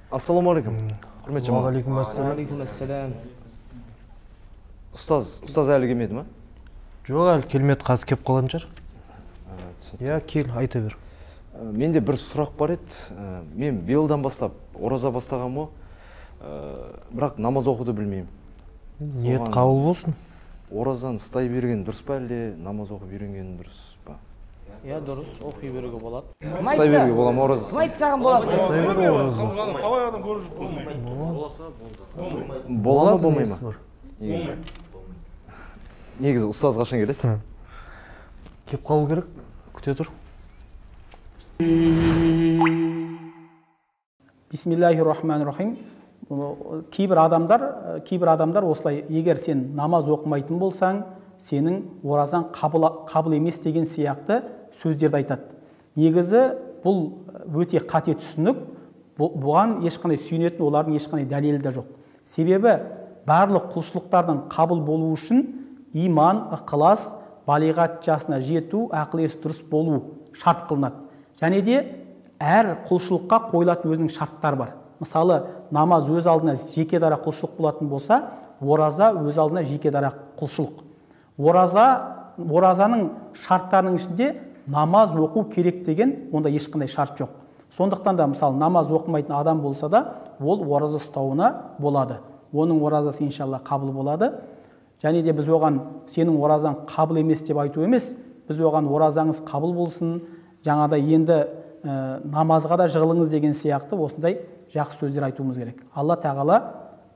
Ассаламу алейкум. Құрметті ма? Алейкум ассалам. Ұстаз әлі келмеді ма? Жоқ, әлі келмеді, қазір кеп қалған шығар. Я, кел, айта бер. Менде бір сұрақ бар еді. Мен биылдан бастап ораза бастағам о. Бірақ намаз оқуды білмеймін. Ниет қабыл болсын. Оразаны ұстай берген дұрыс па әлде намаз оқып үйренген дұрыс па? Я дұрыс, оқи беруге болады. Ұстай беруге бола ма ораза? Кім айтты саған болады? Талай адам көріп жүр. Бола ма, болмай ма? Негізі ұстаз қашан келеді? Кеп қалу керек, күте тұр. Бисмиллахир-рахманир-рахим. Кейбір адамдар осылай, егер сен намаз оқымайтын болсаң, сенің оразаң қабыл емес деген сияқты сөздерді айтады. Негізі бұл өте қате түсінік, бұған ешқандай сүйенетін олардың ешқандай дәлелі де жоқ. Себебі барлық құлшылықтардың қабыл болу үшін иман, ықылас, балиғат жасына жету, ақыл-есі дұрыс болу шарт қылынады. Және де әр құлшылыққа қойылатын өзінің шарттары бар. Мысалы, намаз өз алдына жеке дара құлшылық болатын болса, ораза өз алдына жеке дара құлшылық. Оразаның шарттарының ішінде намаз оқу керек деген онда ешқандай шарт жоқ. Сондықтан да, мысалы, намаз оқымайтын адам болса да, ол ораза ұстауына болады. Оның оразасы иншалла қабыл болады. Және де біз оған сенің оразаң қабыл емес деп айту емес, біз оған оразаңыз қабыл болсын, жаңада енді намазға да жығылыңыз деген сияқты осындай жақсы сөздер айтуымыз керек. Алла тағала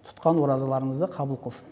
тұтқан оразаларыңызды қабыл қылсын.